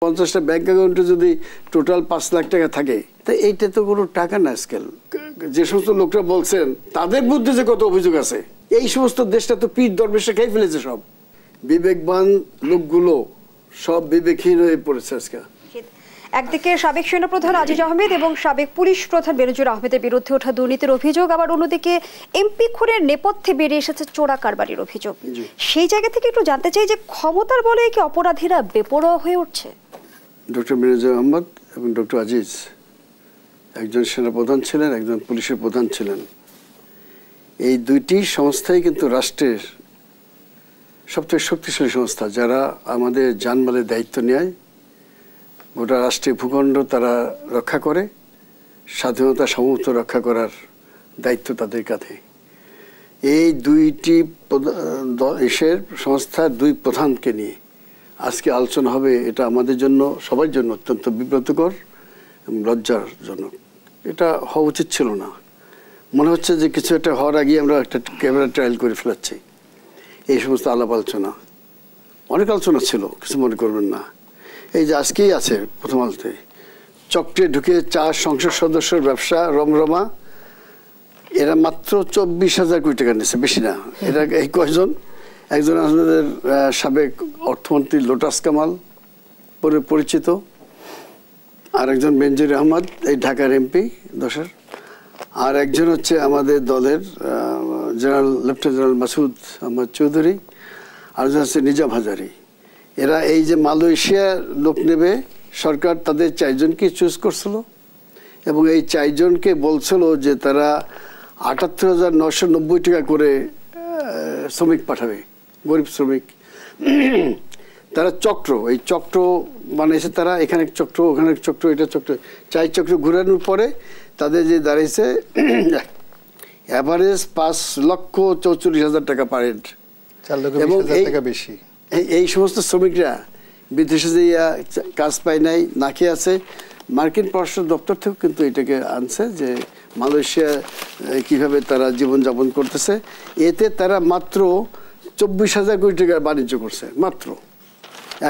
50টা bank অ্যাকাউন্টে যদি total 5 lakh টাকা থাকে তা এইটা তো কোনো টাকা না স্কেল। যে সমস্ত লোকরা বলছেন তাদের বুদ্ধি যে কত অভিযোগ আছে, এই সমস্ত দেশটা তো পীর দরবেশে খেয়ে ফেলেছে। সব বিবেকবান লোকগুলো সব বিবেকহীন হয়ে পড়েছে আজকে। একদিকে সাবেক সেনাপ্রধান আজিজ আহমেদ এবং সাবেক পুলিশ প্রধান বেনজির আহমেদের বিরুদ্ধে ওঠা দুর্নীতির অভিযোগ, আবার অন্যদিকে এমপি খুনের নেপথ্যে বেরিয়ে এসেছে চোরা কারবারির অভিযোগ। সেই জায়গা থেকে একটু জানতে চাই যে ক্ষমতার বলে কি অপরাধীরা বেপরোয়া হয়ে উঠছে? ডক্টর বেনজির আহমেদ এবং ডক্টর আজিজ একজন সেনাপ্রধান ছিলেন, একজন পুলিশের প্রধান ছিলেন। এই দুইটি সংস্থাই কিন্তু রাষ্ট্রের সবথেকে শক্তিশালী সংস্থা, যারা আমাদের জানমালের দায়িত্ব নেয়, গোটা রাষ্ট্রের ভূখণ্ড তারা রক্ষা করে, স্বাধীনতা সার্বভৌমত্ব রক্ষা করার দায়িত্ব তাদের কাঁধে। এই দুইটি দেশের সংস্থার দুই প্রধানকে নিয়ে আজকে আলোচনা হবে, এটা আমাদের জন্য সবার জন্য অত্যন্ত বিব্রতকর এবং লজ্জাজনক। এটা হওয়া উচিত ছিল না। মনে হচ্ছে যে কিছু একটা হওয়ার আগে আমরা একটা ক্যামেরা ট্রায়াল করে ফেলাচ্ছি। এই সমস্ত আলাপ আলোচনা, অনেক আলোচনা ছিল, কিছু মনে করবেন না। এই যে আজকেই আছে প্রথম আলোতে চক্রে ঢুকে 4 সংসদ সদস্যের ব্যবসা রমরমা, এরা মাত্র 24,000 কোটি টাকা নিয়েছে, বেশি না। এরা এই কয়জন? একজন আমাদের সাবেক অর্থমন্ত্রী লোটাস কামাল পরিচিত, আর একজন বেনজির আহমদ এই ঢাকার এমপি দশের, আর একজন হচ্ছে আমাদের দলের general lieutenant general Masud Ahmed Chowdhury, আর একজন হচ্ছে নিজাম হাজারি। এরা এই যে মালয়েশিয়া লোক নেবে, সরকার তাদের 4 জনকে চুজ করছিল এবং এই 4 জনকে বলছিল যে তারা 78,990 টাকা করে শ্রমিক পাঠাবে, গরিব শ্রমিক। তারা চক্র, এই চক্র বানিয়েছে তারা, এখানে চক্র ওখানে চক্র, এটা চক্র, 4 চক্র ঘুরানোর পরে তাদের যে দাঁড়িয়েছে অ্যাভারেজ 5,44,000 টাকা পার হেড, এবং বেশি। এই সমস্ত শ্রমিকরা বিদেশে যে কাজ পায় নাই, না খেয়ে আছে। মার্কিন পররাষ্ট্র দপ্তর থেকেও কিন্তু এটাকে আনছে যে মালয়েশিয়া কিভাবে তারা জীবনযাপন করতেছে। এতে তারা মাত্র 24,000 কোটি টাকার বাণিজ্য করছে মাত্র।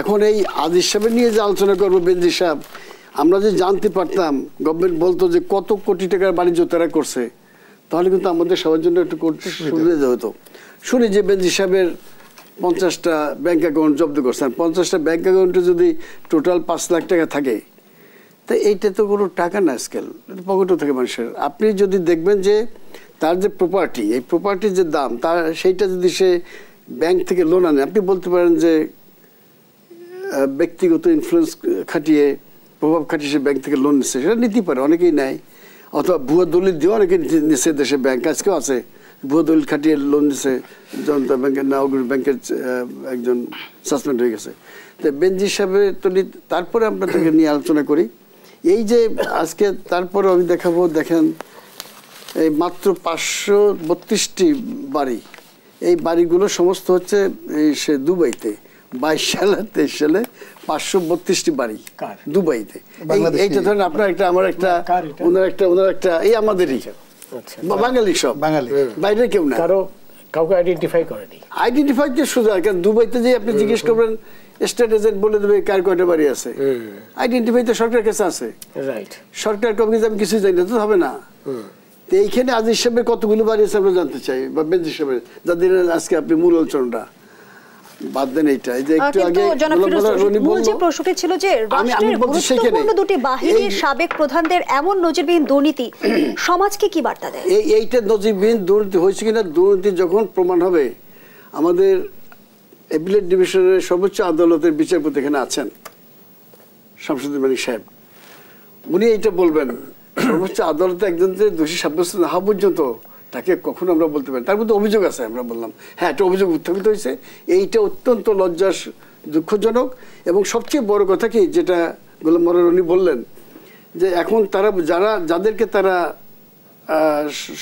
এখন এই আজিজ সাহেবের নিয়ে যে আলোচনা করবো, বেনজির সাহেব, আমরা যে জানতে পারতাম, গভর্নমেন্ট বলতো যে কত কোটি টাকার বাণিজ্য তারা করছে, তাহলে কিন্তু আমাদের সবার জন্য একটু করতে সুবিধা হতো। শুনি যে বেনজির সাহেবের 50টা ব্যাংক অ্যাকাউন্ট জব্দ করছেন। 50টা ব্যাংক অ্যাকাউন্টে যদি টোটাল 5 লাখ টাকা থাকে তা এইটা তো কোনো টাকা না স্কেল, পকেটও থাকে মানুষের। আপনি যদি দেখবেন যে তার যে প্রপার্টি, এই প্রপার্টির যে দাম, তার সেইটা যদি সে ব্যাংক থেকে লোন আনে, আপনি বলতে পারেন যে ব্যক্তিগত ইনফ্লুয়েন্স খাটিয়ে, প্রভাব খাটিয়ে সে ব্যাংক থেকে লোন নিচ্ছে, সেটা নিতেই পারে, অনেকেই নেয়। অথবা ভুয়া দলিল দিয়ে অনেকে নিচ্ছে, দেশে ব্যাংক আজকেও আছে, ভুয়া দলিল খাটিয়ে লোন দিচ্ছে। জনতা ব্যাংকের, নাগরিক ব্যাংকের একজন সাসপেন্ড হয়ে গেছে। তো বেনজির সাহেবের দলিল, তারপরে আমরা তাকে নিয়ে আলোচনা করি। এই যে আজকে তারপরে আমি দেখাবো, দেখেন এই মাত্র 532টি বাড়ি, এই বাড়িগুলো সমস্ত হচ্ছে এই সে দুবাইতে 22 সালে 23 সালে 532টি বাড়ি দুবাইতে। এইটা ধরেন আপনার একটা, আমার একটা, ওনার একটা, এই আমাদেরই বাঙালি, সব বাঙালি, বাইরে কেউ না, কাউকে আইডেন্টিফাই করেনি। আইডেন্টিফাই যে সোজা, কারণ দুবাইতে যে আপনি জিজ্ঞেস করবেন স্টেট এজেন্ট বলে দেবে কার কয়টা বাড়ি আছে। আইডেন্টিফাই তো সরকারের কাছে আছে, রাইট? সরকার কমিটি আমি কিছু জানি না, তো হবে না। তো এইখানে আজিজ সাহেবের কতগুলো বাড়ি আছে আমরা জানতে চাই, বা বেনজির সাহেবের, যাদের আজকে আপনি মূল আলোচনাটা বাদ দেন। এইটা এই যে একটু আগে মূল যে প্রশ্নটি ছিল যে রাষ্ট্রের গুরুত্বপূর্ণ দুটি বাহিনীর সাবেক প্রধানদের এমন নজিরবিহীন দুর্নীতি সমাজকে কি বার্তা দেয়? এইটা নজিরবিহীন দুর্নীতি হয়েছে কিনা, দুর্নীতি যখন প্রমাণ হবে, আমাদের অ্যাপিলেট ডিভিশনের সর্বোচ্চ আদালতের বিচারপতি এখানে আছেন, শামসুদ্দিন মালিক সাহেব, উনি এইটা বলবেন। সর্বোচ্চ আদালতে একজন যে দোষী সাব্যস্ত না হওয়া পর্যন্ত তাকে কখনো আমরা বলতে পারি। তার মধ্যে অভিযোগ আছে, আমরা বললাম হ্যাঁ একটা অভিযোগ উত্থাপিত হয়েছে, এইটা অত্যন্ত লজ্জার, দুঃখজনক। এবং সবচেয়ে বড় কথা কি, যেটা গোলাম মোল্লা উনি বললেন, যে এখন তারা যাদেরকে তারা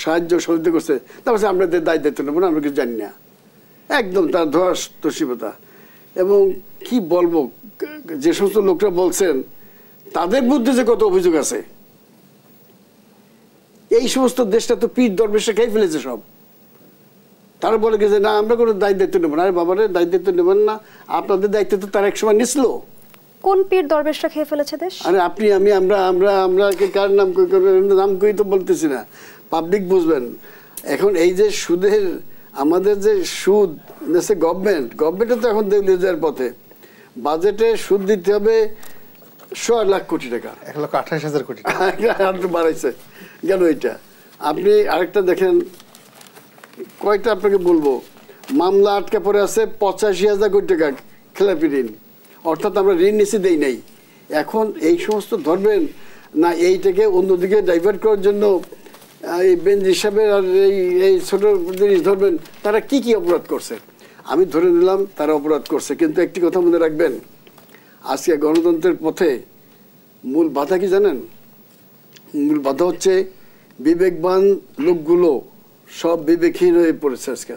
সাহায্য সহযোগিতা করছে, তারপর আমাদের দায়িত্ব নেবো না, আমরা কিছু জানি না, একদম তার ধস তসিবতা। এবং কি বলবো, যে সমস্ত লোকরা বলছেন তাদের বুদ্ধি যে কত অভিযোগ আছে, এই সমস্ত দেশটা তো পীর দরবেশে খেয়ে ফেলেছে সব। তারা বলে গেছে না আমরা কোনো দায়িত্ব নেবো না। আরে বাবারে, দায়িত্ব নেবেন না, আপনাদের দায়িত্ব তো তারা একসময় নিছিল। কোন পীর দরবেশরা খেয়ে ফেলেছে দেশ? আরে আপনি আমি আমরা কার নাম কই করবেন, নাম কই তো বলতেছি না, পাবলিক বুঝবেন। এখন এই যে সুদের, আমাদের যে সুদ দেশে গভর্নমেন্টও তো এখন দেউলিয়ার পথে। বাজেটে সুদ দিতে হবে 1.5 লাখ কোটি টাকা, 1,28,000 কোটি টাকা আরেকটু বাড়াইছে গেল এটা। আপনি আরেকটা দেখেন, কয়টা আপনাকে বলবো, মামলা আটকে পড়ে আছে 85,000 কোটি টাকা খেলাপি ঋণ, অর্থাৎ আমরা ঋণ নিচে দেই নাই। এখন এই সমস্ত ধরবেন না, এইটাকে অন্যদিকে ডাইভার্ট করার জন্য এই বেঞ্চ হিসাবে আর এই ছোট জিনিস ধরবেন, তারা কি কি অপরাধ করছে। আমি ধরে নিলাম তারা অপরাধ করছে, কিন্তু একটি কথা মনে রাখবেন, আজকে গণতন্ত্রের পথে মূল বাধা কি জানেন? মূল বাধা হচ্ছে বিবেকবান লোকগুলো সব বিবেকহীন হয়ে পড়েছে আজকে।